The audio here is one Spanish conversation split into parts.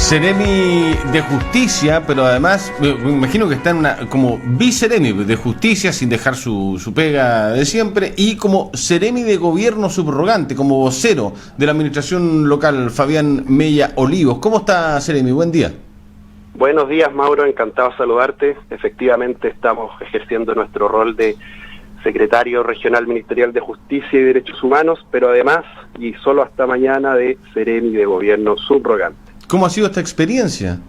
Seremi de Justicia, pero además me imagino que está en una como viceremi de Justicia sin dejar su pega de siempre, y como seremi de Gobierno subrogante, como vocero de la administración local, Fabián Mella Olivos. ¿Cómo está, Seremi? Buen día. Buenos días, Mauro, encantado de saludarte. Efectivamente estamos ejerciendo nuestro rol de secretario regional ministerial de Justicia y Derechos Humanos, pero además, y solo hasta mañana, de seremi de Gobierno subrogante. ¿Cómo ha sido esta experiencia?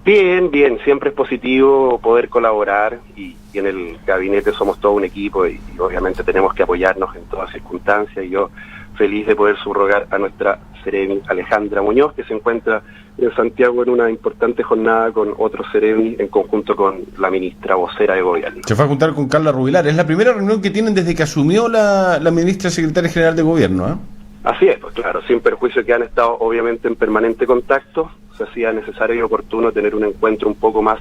Bien, siempre es positivo poder colaborar y en el gabinete somos todo un equipo y obviamente tenemos que apoyarnos en todas circunstancias, y yo feliz de poder subrogar a nuestra seremi Alejandra Muñoz, que se encuentra en Santiago en una importante jornada con otros seremi en conjunto con la ministra vocera de Gobierno. Se fue a juntar con Carla Rubilar. Es la primera reunión que tienen desde que asumió la ministra secretaria general de Gobierno, ¿eh? Así es, pues claro, sin perjuicio que han estado obviamente en permanente contacto. Se hacía necesario y oportuno tener un encuentro un poco más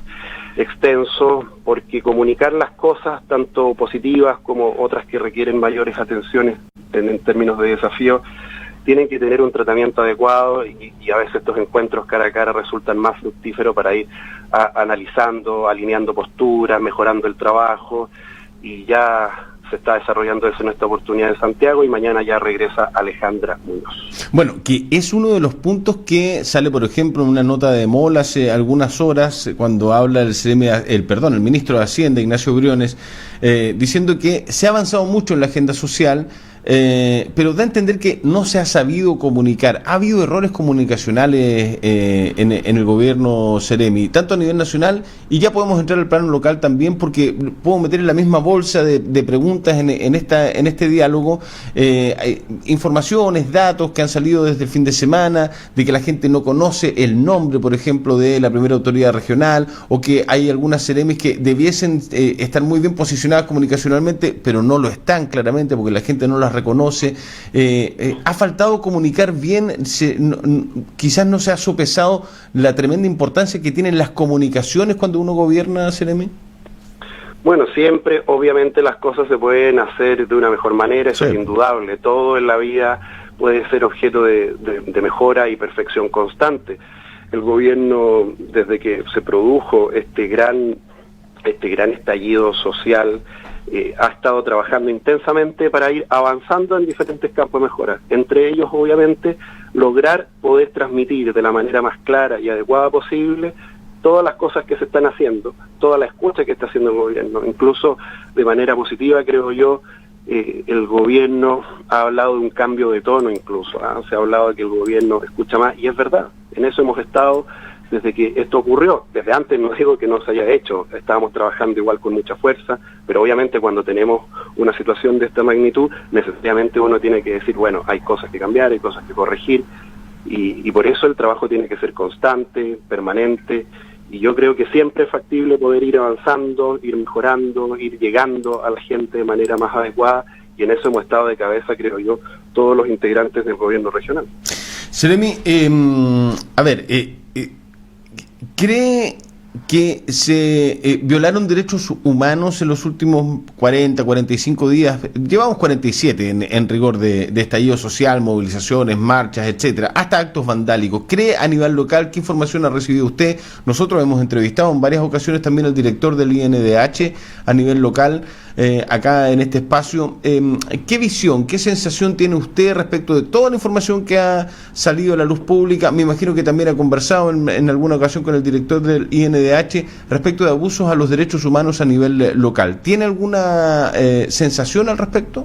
extenso, porque comunicar las cosas, tanto positivas como otras que requieren mayores atenciones en términos de desafío, tienen que tener un tratamiento adecuado, y a veces estos encuentros cara a cara resultan más fructíferos para ir analizando, alineando posturas, mejorando el trabajo, y ya se está desarrollando eso en esta oportunidad en Santiago, y mañana ya regresa Alejandra Muñoz. Bueno, que es uno de los puntos que sale, por ejemplo, en una nota de MOL hace algunas horas, cuando habla el ministro de Hacienda, Ignacio Briones, diciendo que se ha avanzado mucho en la agenda social, pero da a entender que no se ha sabido comunicar. Ha habido errores comunicacionales en el gobierno seremi, tanto a nivel nacional, y ya podemos entrar al plano local también, porque puedo meter en la misma bolsa de preguntas en este diálogo informaciones, datos que han salido desde el fin de semana, de que la gente no conoce el nombre, por ejemplo, de la primera autoridad regional, o que hay algunas seremis que debiesen estar muy bien posicionadas comunicacionalmente, pero no lo están claramente porque la gente no las reconoce. Ha faltado comunicar bien, quizás no se ha sopesado la tremenda importancia que tienen las comunicaciones cuando uno gobierna, seremi. Bueno, siempre, obviamente, las cosas se pueden hacer de una mejor manera, eso sí, es indudable. Todo en la vida puede ser objeto de mejora y perfección constante. El gobierno, desde que se produjo este gran estallido social, ha estado trabajando intensamente para ir avanzando en diferentes campos de mejora. Entre ellos, obviamente, lograr poder transmitir de la manera más clara y adecuada posible todas las cosas que se están haciendo, toda la escucha que está haciendo el gobierno. Incluso de manera positiva, creo yo, el gobierno ha hablado de un cambio de tono incluso, se ha hablado de que el gobierno escucha más, y es verdad, en eso hemos estado desde que esto ocurrió. Desde antes, no digo que no se haya hecho, estábamos trabajando igual con mucha fuerza, pero obviamente cuando tenemos una situación de esta magnitud, necesariamente uno tiene que decir, bueno, hay cosas que cambiar, hay cosas que corregir, y por eso el trabajo tiene que ser constante, permanente, y yo creo que siempre es factible poder ir avanzando, ir mejorando, ir llegando a la gente de manera más adecuada, y en eso hemos estado de cabeza, creo yo, todos los integrantes del gobierno regional. Seremi, ¿cree que se violaron derechos humanos en los últimos 40, 45 días? Llevamos 47 en rigor de estallido social, movilizaciones, marchas, etcétera, hasta actos vandálicos. ¿Cree a nivel local? ¿Qué información ha recibido usted? Nosotros hemos entrevistado en varias ocasiones también al director del INDH a nivel local, acá en este espacio. ¿Qué visión, qué sensación tiene usted respecto de toda la información que ha salido a la luz pública? Me imagino que también ha conversado en alguna ocasión con el director del INDH respecto de abusos a los derechos humanos a nivel local. ¿Tiene alguna sensación al respecto?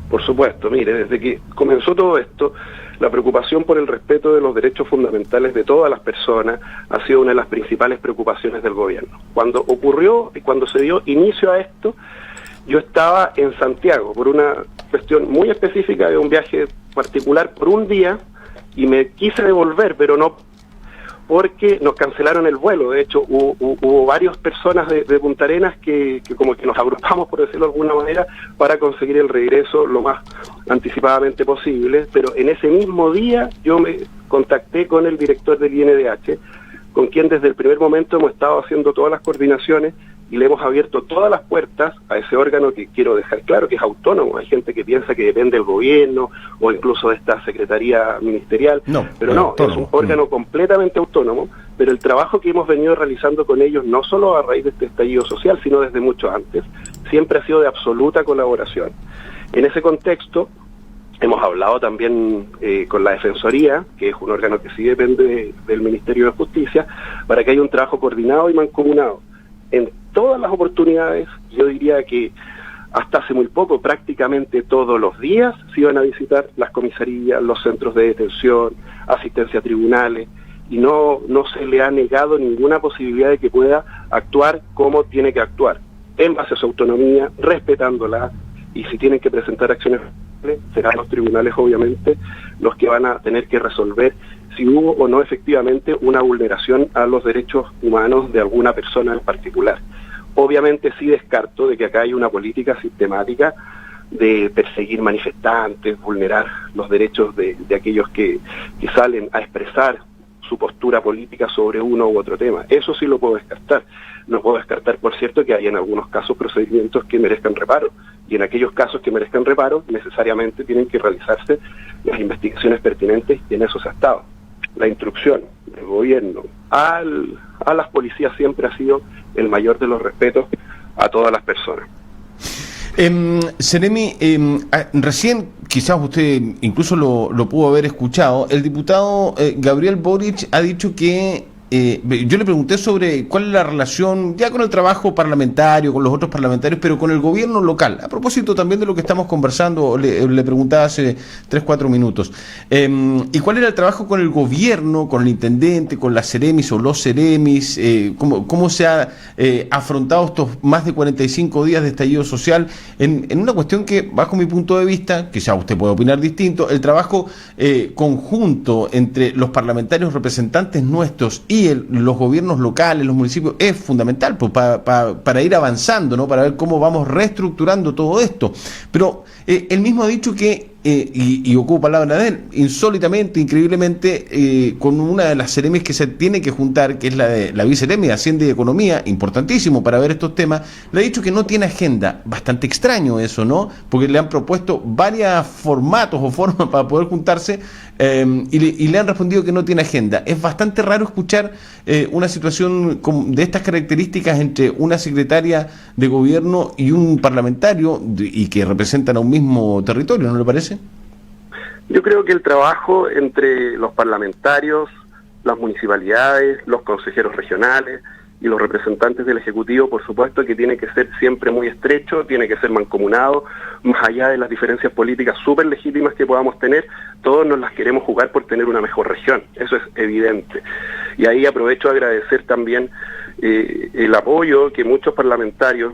Por supuesto, mire, desde que comenzó todo esto, la preocupación por el respeto de los derechos fundamentales de todas las personas ha sido una de las principales preocupaciones del gobierno. Cuando ocurrió y cuando se dio inicio a esto, yo estaba en Santiago por una cuestión muy específica de un viaje particular por un día, y me quise devolver, pero no, porque nos cancelaron el vuelo. De hecho, hubo varias personas de Punta Arenas que como que nos agrupamos, por decirlo de alguna manera, para conseguir el regreso lo más anticipadamente posible, pero en ese mismo día yo me contacté con el director del INDH, con quien desde el primer momento hemos estado haciendo todas las coordinaciones y le hemos abierto todas las puertas a ese órgano que quiero dejar claro que es autónomo. Hay gente que piensa que depende del gobierno o incluso de esta secretaría ministerial, pero no, es un órgano completamente autónomo, pero el trabajo que hemos venido realizando con ellos, no solo a raíz de este estallido social, sino desde mucho antes, siempre ha sido de absoluta colaboración. En ese contexto, hemos hablado también con la Defensoría, que es un órgano que sí depende del Ministerio de Justicia, para que haya un trabajo coordinado y mancomunado. En todas las oportunidades, yo diría que hasta hace muy poco, prácticamente todos los días, se iban a visitar las comisarías, los centros de detención, asistencia a tribunales, y no se le ha negado ninguna posibilidad de que pueda actuar como tiene que actuar, en base a su autonomía, respetándola, y si tienen que presentar acciones, serán los tribunales, obviamente, los que van a tener que resolver si hubo o no efectivamente una vulneración a los derechos humanos de alguna persona en particular. Obviamente sí descarto de que acá hay una política sistemática de perseguir manifestantes, vulnerar los derechos de aquellos que salen a expresar su postura política sobre uno u otro tema. Eso sí lo puedo descartar. No puedo descartar, por cierto, que hay en algunos casos procedimientos que merezcan reparo, y en aquellos casos que merezcan reparo necesariamente tienen que realizarse las investigaciones pertinentes, y en eso se ha estado. La instrucción del gobierno a las policías siempre ha sido el mayor de los respetos a todas las personas. Seremi, recién, quizás usted incluso lo pudo haber escuchado, el diputado Gabriel Boric ha dicho que, yo le pregunté sobre cuál es la relación ya con el trabajo parlamentario, con los otros parlamentarios, pero con el gobierno local. A propósito también de lo que estamos conversando, le preguntaba hace 3-4 minutos. ¿Y cuál era el trabajo con el gobierno, con el intendente, con las seremis o los seremis? ¿Cómo se ha afrontado estos más de 45 días de estallido social en una cuestión que, bajo mi punto de vista, quizá usted puede opinar distinto, el trabajo conjunto entre los parlamentarios representantes nuestros y los gobiernos locales, los municipios, es fundamental pues, para ir avanzando, ¿no? Para ver cómo vamos reestructurando todo esto. Pero él mismo ha dicho que, y ocupo palabra de él, insólitamente, increíblemente, con una de las seremis que se tiene que juntar, que es la de la viceremi de Hacienda y Economía, importantísimo para ver estos temas, le ha dicho que no tiene agenda. Bastante extraño eso, ¿no? Porque le han propuesto varios formatos o formas para poder juntarse, y le han respondido que no tiene agenda. Es bastante raro escuchar una situación de estas características entre una secretaria de gobierno y un parlamentario, y que representan a un mismo territorio, ¿no le parece? Yo creo que el trabajo entre los parlamentarios, las municipalidades, los consejeros regionales y los representantes del Ejecutivo, por supuesto que tiene que ser siempre muy estrecho, tiene que ser mancomunado, más allá de las diferencias políticas súper legítimas que podamos tener, todos nos las queremos jugar por tener una mejor región, eso es evidente. Y ahí aprovecho a agradecer también el apoyo que muchos parlamentarios,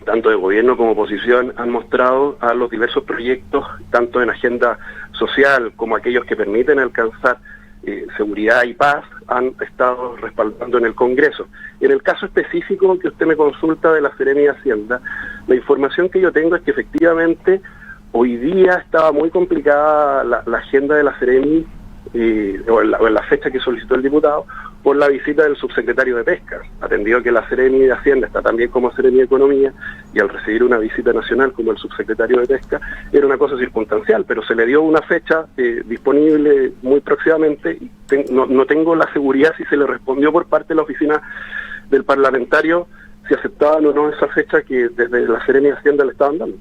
tanto de gobierno como oposición, han mostrado a los diversos proyectos, tanto en agenda social como aquellos que permiten alcanzar seguridad y paz, han estado respaldando en el Congreso. En el caso específico que usted me consulta de la Seremi de Hacienda, la información que yo tengo es que efectivamente hoy día estaba muy complicada la agenda de la Seremi, o en la fecha que solicitó el diputado, por la visita del subsecretario de Pesca, atendido que la Seremi de Hacienda está también como Seremi de Economía, y al recibir una visita nacional como el subsecretario de Pesca, era una cosa circunstancial, pero se le dio una fecha disponible muy próximamente, y no tengo la seguridad si se le respondió por parte de la oficina del parlamentario, si aceptaban o no esa fecha que desde la Seremi de Hacienda le estaban dando.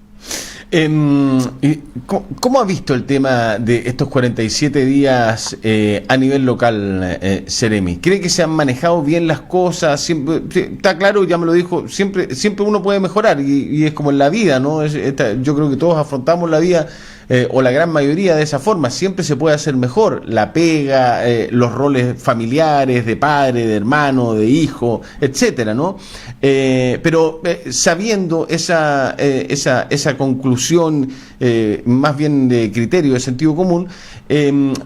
¿Cómo ha visto el tema de estos 47 días a nivel local, Seremi? ¿Cree que se han manejado bien las cosas? Siempre, está claro, ya me lo dijo, siempre uno puede mejorar, y es como en la vida, ¿no? Yo creo que todos afrontamos la vida, o la gran mayoría, de esa forma. Siempre se puede hacer mejor, la pega, los roles familiares, de padre, de hermano, de hijo, etcétera, ¿no? Pero sabiendo esa conclusión, más bien de criterio, de sentido común,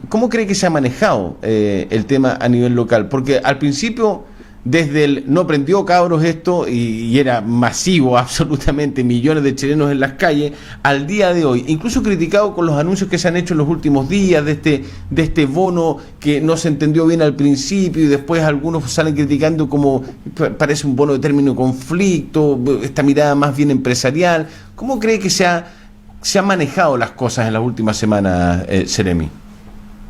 ¿cómo cree que se ha manejado el tema a nivel local? Porque al principio desde el no prendió cabros esto y era masivo absolutamente, millones de chilenos en las calles, al día de hoy, incluso criticado con los anuncios que se han hecho en los últimos días de este bono que no se entendió bien al principio y después algunos salen criticando como parece un bono de término conflicto, esta mirada más bien empresarial. ¿Cómo cree que se han manejado las cosas en las últimas semanas, Seremi?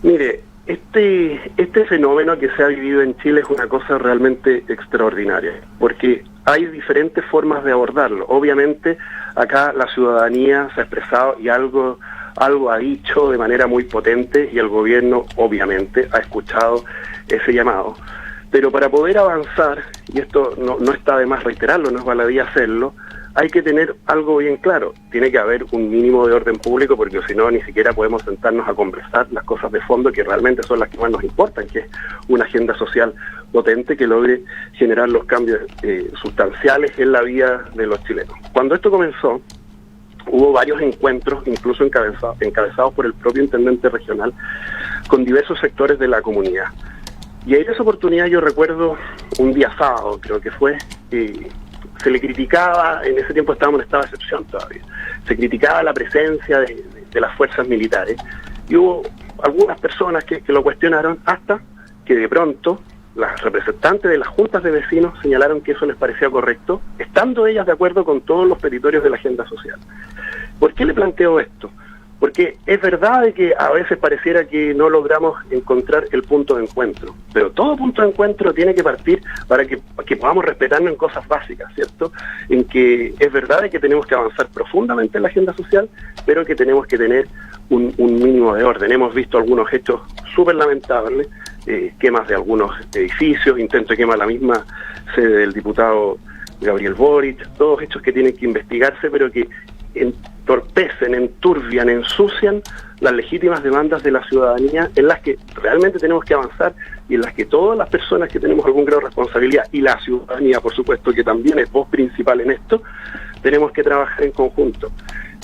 Mire, este fenómeno que se ha vivido en Chile es una cosa realmente extraordinaria, porque hay diferentes formas de abordarlo. Obviamente, acá la ciudadanía se ha expresado y algo ha dicho de manera muy potente y el gobierno, obviamente, ha escuchado ese llamado. Pero para poder avanzar, y esto no está de más reiterarlo, no es baladí hacerlo, hay que tener algo bien claro. Tiene que haber un mínimo de orden público, porque si no, ni siquiera podemos sentarnos a conversar las cosas de fondo que realmente son las que más nos importan, que es una agenda social potente que logre generar los cambios sustanciales en la vida de los chilenos. Cuando esto comenzó, hubo varios encuentros, incluso encabezados por el propio intendente regional, con diversos sectores de la comunidad. Y en esa oportunidad yo recuerdo un día sábado, creo que fue, se le criticaba, en ese tiempo estábamos en estado de excepción todavía, se criticaba la presencia de las fuerzas militares y hubo algunas personas que lo cuestionaron hasta que de pronto las representantes de las juntas de vecinos señalaron que eso les parecía correcto, estando ellas de acuerdo con todos los petitorios de la agenda social. ¿Por qué le planteo esto? Porque es verdad de que a veces pareciera que no logramos encontrar el punto de encuentro, pero todo punto de encuentro tiene que partir para que podamos respetarnos en cosas básicas, ¿cierto? En que es verdad de que tenemos que avanzar profundamente en la agenda social, pero que tenemos que tener un mínimo de orden. Hemos visto algunos hechos súper lamentables, quemas de algunos edificios, intento de quema a la misma sede del diputado Gabriel Boric, todos hechos que tienen que investigarse, pero que entorpecen, enturbian, ensucian las legítimas demandas de la ciudadanía en las que realmente tenemos que avanzar y en las que todas las personas que tenemos algún grado de responsabilidad y la ciudadanía, por supuesto, que también es voz principal en esto, tenemos que trabajar en conjunto.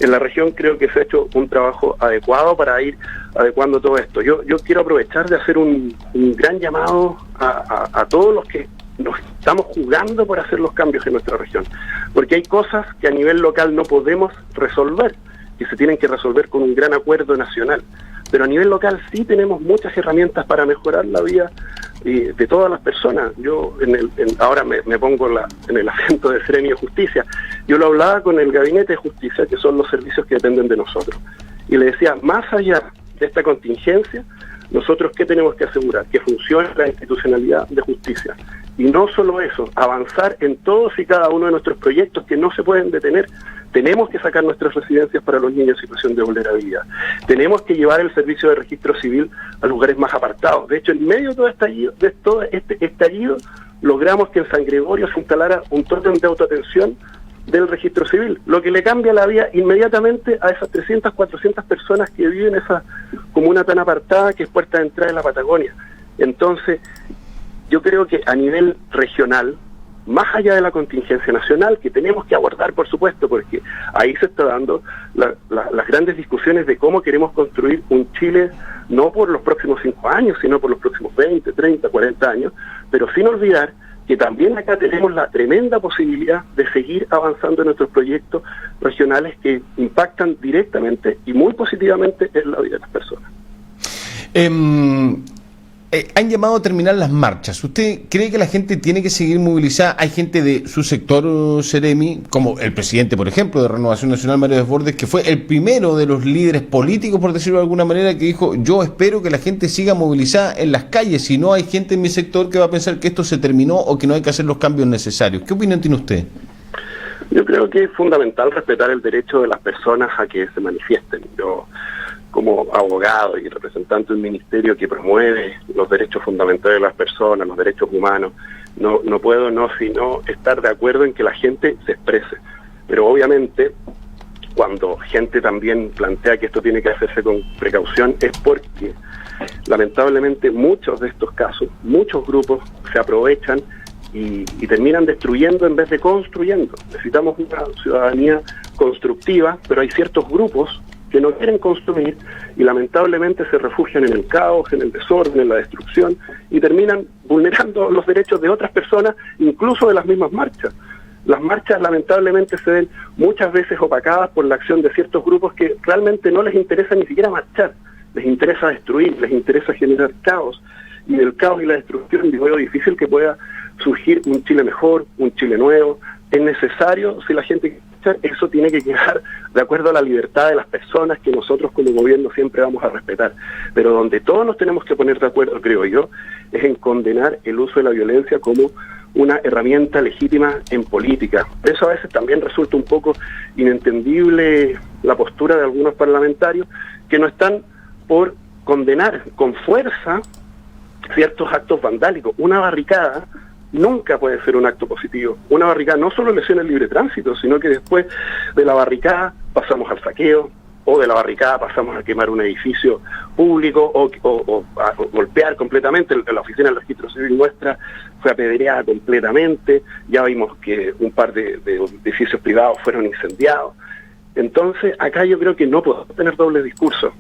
En la región creo que se ha hecho un trabajo adecuado para ir adecuando todo esto. Yo quiero aprovechar de hacer un gran llamado a todos los que nos estamos jugando por hacer los cambios en nuestra región, porque hay cosas que a nivel local no podemos resolver, que se tienen que resolver con un gran acuerdo nacional, pero a nivel local sí tenemos muchas herramientas para mejorar la vida de todas las personas. Yo ahora me pongo en el acento de Seremi de Justicia, yo lo hablaba con el Gabinete de Justicia, que son los servicios que dependen de nosotros, y le decía, más allá de esta contingencia, nosotros ¿qué tenemos que asegurar? Que funcione la institucionalidad de justicia. Y no solo eso, avanzar en todos y cada uno de nuestros proyectos que no se pueden detener. Tenemos que sacar nuestras residencias para los niños en situación de vulnerabilidad. Tenemos que llevar el servicio de registro civil a lugares más apartados. De hecho, en medio de todo este estallido, logramos que en San Gregorio se instalara un tótem de autoatención del registro civil, lo que le cambia la vida inmediatamente a esas 300, 400 personas que viven en esa comuna tan apartada que es puerta de entrada en la Patagonia. Entonces, yo creo que a nivel regional, más allá de la contingencia nacional, que tenemos que abordar, por supuesto, porque ahí se está dando las grandes discusiones de cómo queremos construir un Chile, no por los próximos 5 años, sino por los próximos 20, 30, 40 años, pero sin olvidar que también acá tenemos la tremenda posibilidad de seguir avanzando en nuestros proyectos regionales que impactan directamente y muy positivamente en la vida de las personas. Han llamado a terminar las marchas. ¿Usted cree que la gente tiene que seguir movilizada? Hay gente de su sector, Seremi, como el presidente, por ejemplo, de Renovación Nacional, Mario Desbordes, que fue el primero de los líderes políticos, por decirlo de alguna manera, que dijo, yo espero que la gente siga movilizada en las calles, si no hay gente en mi sector que va a pensar que esto se terminó o que no hay que hacer los cambios necesarios. ¿Qué opinión tiene usted? Yo creo que es fundamental respetar el derecho de las personas a que se manifiesten. Yo, como abogado y representante de un ministerio que promueve los derechos fundamentales de las personas, los derechos humanos, no puedo sino estar de acuerdo en que la gente se exprese. Pero obviamente, cuando gente también plantea que esto tiene que hacerse con precaución, es porque lamentablemente muchos de estos casos, muchos grupos se aprovechan y terminan destruyendo en vez de construyendo. Necesitamos una ciudadanía constructiva, pero hay ciertos grupos que no quieren consumir y lamentablemente se refugian en el caos, en el desorden, en la destrucción y terminan vulnerando los derechos de otras personas, incluso de las mismas marchas. Las marchas lamentablemente se ven muchas veces opacadas por la acción de ciertos grupos que realmente no les interesa ni siquiera marchar, les interesa destruir, les interesa generar caos, y del caos y la destrucción yo veo difícil que pueda surgir un Chile mejor, un Chile nuevo. Es necesario, si la gente quiere marchar, eso tiene que quedar de acuerdo a la libertad de las personas que nosotros como gobierno siempre vamos a respetar, pero donde todos nos tenemos que poner de acuerdo, creo yo, es en condenar el uso de la violencia como una herramienta legítima en política. Por eso a veces también resulta un poco inentendible la postura de algunos parlamentarios que no están por condenar con fuerza ciertos actos vandálicos. Una barricada nunca puede ser un acto positivo. Una barricada no solo lesiona el libre tránsito, sino que después de la barricada pasamos al saqueo, o de la barricada pasamos a quemar un edificio público o a golpear completamente. La oficina del registro civil nuestra fue apedreada completamente, ya vimos que un par de edificios privados fueron incendiados. Entonces acá yo creo que no podemos tener doble discurso.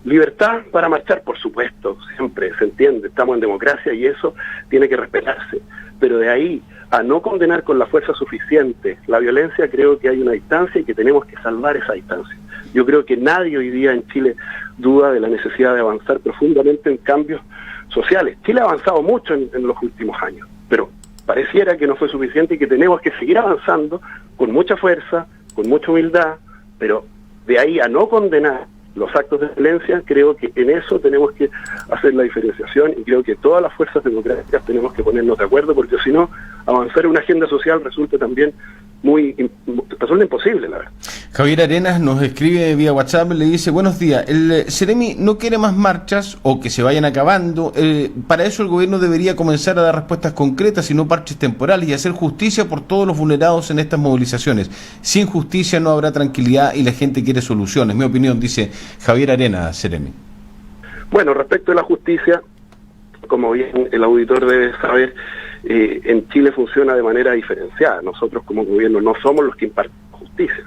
Libertad para marchar, por supuesto, siempre se entiende, estamos en democracia y eso tiene que respetarse, pero de ahí a no condenar con la fuerza suficiente la violencia, creo que hay una distancia y que tenemos que salvar esa distancia. Yo creo que nadie hoy día en Chile duda de la necesidad de avanzar profundamente en cambios sociales. Chile ha avanzado mucho en los últimos años, pero pareciera que no fue suficiente y que tenemos que seguir avanzando con mucha fuerza, con mucha humildad, pero de ahí a no condenar los actos de violencia, creo que en eso tenemos que hacer la diferenciación y creo que todas las fuerzas democráticas tenemos que ponernos de acuerdo, porque si no, avanzar en una agenda social resulta también resulta imposible, la verdad. Javier Arenas nos escribe vía WhatsApp, le dice: buenos días, el Ceremi no quiere más marchas o que se vayan acabando, para eso el gobierno debería comenzar a dar respuestas concretas y no parches temporales y hacer justicia por todos los vulnerados en estas movilizaciones. Sin justicia no habrá tranquilidad y la gente quiere soluciones. Mi opinión, dice Javier Arenas, Ceremi. Bueno, respecto a la justicia, como bien el auditor debe saber, en Chile funciona de manera diferenciada. Nosotros como gobierno no somos los que impartimos justicia.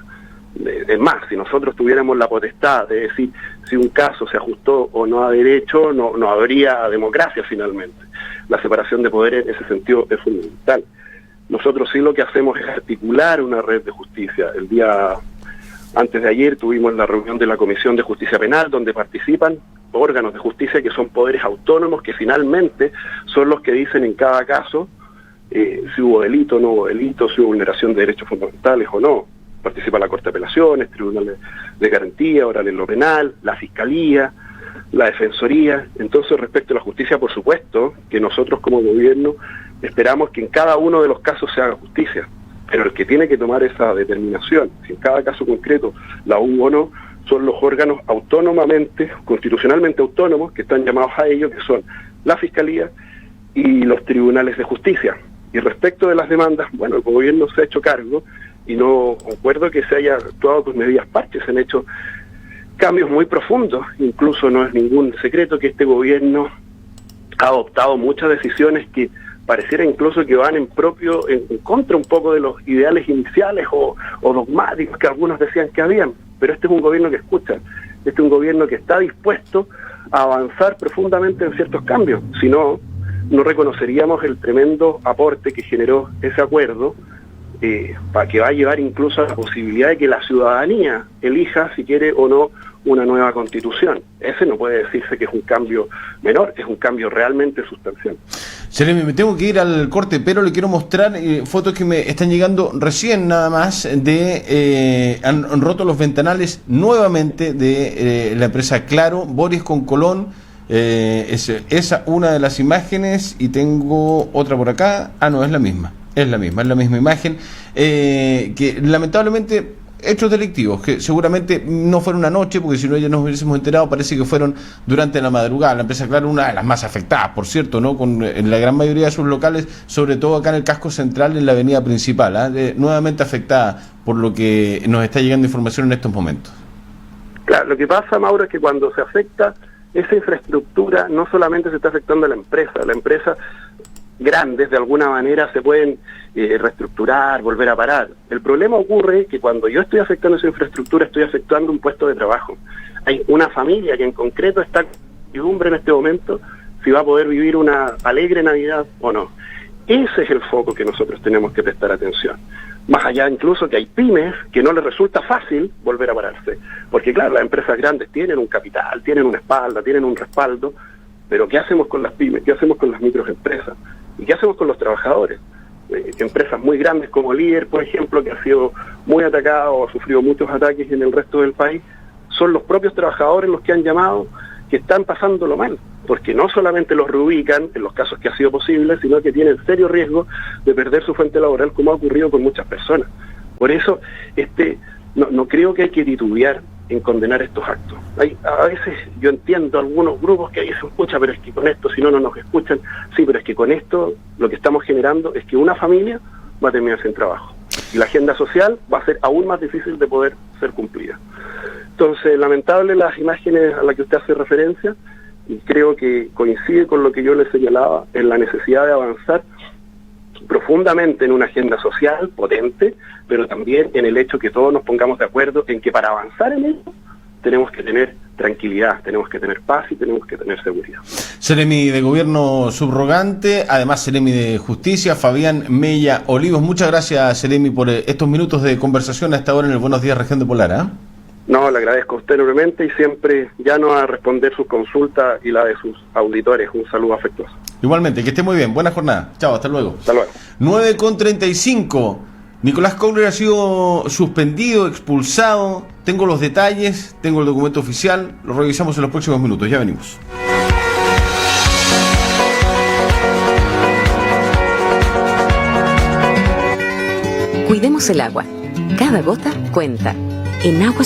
Es más, si nosotros tuviéramos la potestad de decir si un caso se ajustó o no a derecho, no habría democracia finalmente. La separación de poderes en ese sentido es fundamental. Nosotros sí lo que hacemos es articular una red de justicia. El día antes de ayer tuvimos la reunión de la Comisión de Justicia Penal, donde participan órganos de justicia que son poderes autónomos, que finalmente son los que dicen en cada caso si hubo delito o no hubo delito, si hubo vulneración de derechos fundamentales o no. Participa la Corte de Apelaciones, Tribunales de Garantía, oral en lo penal, la Fiscalía, la Defensoría. Entonces, respecto a la justicia, por supuesto, que nosotros como gobierno esperamos que en cada uno de los casos se haga justicia, pero el que tiene que tomar esa determinación, si en cada caso concreto la hubo o no, son los órganos autónomamente, constitucionalmente autónomos, que están llamados a ello, que son la Fiscalía y los tribunales de justicia. Y respecto de las demandas, bueno, el gobierno se ha hecho cargo y no concuerdo que se haya actuado con medidas parches, se han hecho cambios muy profundos, incluso no es ningún secreto que este gobierno ha adoptado muchas decisiones que pareciera incluso que van en contra un poco de los ideales iniciales o dogmáticos que algunos decían que habían, pero este es un gobierno que escucha, este es un gobierno que está dispuesto a avanzar profundamente en ciertos cambios, si no, no reconoceríamos el tremendo aporte que generó ese acuerdo, para que va a llevar incluso a la posibilidad de que la ciudadanía elija si quiere o no una nueva constitución. Ese no puede decirse que es un cambio menor, es un cambio realmente sustancial. Ceremi, me tengo que ir al corte, pero le quiero mostrar fotos que me están llegando recién nada más han roto los ventanales nuevamente de la empresa Claro, Boris con Colón. Esa una de las imágenes y tengo otra por acá. No, es la misma imagen, que lamentablemente hechos delictivos, que seguramente no fueron una noche, porque si no ya nos hubiésemos enterado, parece que fueron durante la madrugada. La empresa Claro, una de las más afectadas, por cierto, ¿no? En la gran mayoría de sus locales, sobre todo acá en el casco central, en la avenida principal, nuevamente afectada por lo que nos está llegando información en estos momentos. Claro, lo que pasa, Mauro, es que cuando se afecta esa infraestructura, no solamente se está afectando a la empresa grandes de alguna manera se pueden reestructurar, volver a parar. El problema ocurre que cuando yo estoy afectando esa infraestructura, estoy afectando un puesto de trabajo. Hay una familia que en concreto está con incertidumbre en este momento si va a poder vivir una alegre Navidad o no. Ese es el foco que nosotros tenemos que prestar atención. Más allá incluso que hay pymes que no les resulta fácil volver a pararse. Porque claro, las empresas grandes tienen un capital, tienen una espalda, tienen un respaldo, pero ¿qué hacemos con las pymes? ¿Qué hacemos con las microempresas? ¿Y qué hacemos con los trabajadores? Empresas muy grandes como Líder, por ejemplo, que ha sido muy atacada o ha sufrido muchos ataques en el resto del país, son los propios trabajadores los que han llamado que están pasándolo mal, porque no solamente los reubican en los casos que ha sido posible, sino que tienen serio riesgo de perder su fuente laboral, como ha ocurrido con muchas personas. Por eso, no creo que hay que titubear en condenar estos actos. A veces yo entiendo algunos grupos que ahí se escucha, pero es que con esto, si no nos escuchan, sí, pero es que con esto lo que estamos generando es que una familia va a terminar sin trabajo. Y la agenda social va a ser aún más difícil de poder ser cumplida. Entonces, lamentable las imágenes a las que usted hace referencia, y creo que coincide con lo que yo le señalaba en la necesidad de avanzar profundamente en una agenda social potente, pero también en el hecho que todos nos pongamos de acuerdo en que para avanzar en ello tenemos que tener tranquilidad, tenemos que tener paz y tenemos que tener seguridad. Seremi de Gobierno subrogante, además Seremi de Justicia, Fabián Mella Olivos. Muchas gracias, Seremi, por estos minutos de conversación a esta hora en el Buenos Días Región de Polar. No, le agradezco a usted enormemente y siempre llano a responder sus consultas y la de sus auditores. Un saludo afectuoso. Igualmente, que esté muy bien. Buena jornada. Chao, hasta luego. Hasta luego. 9:35. Nicolás Kohler ha sido suspendido, expulsado. Tengo los detalles, tengo el documento oficial. Lo revisamos en los próximos minutos. Ya venimos. Cuidemos el agua. Cada gota cuenta. En Aguas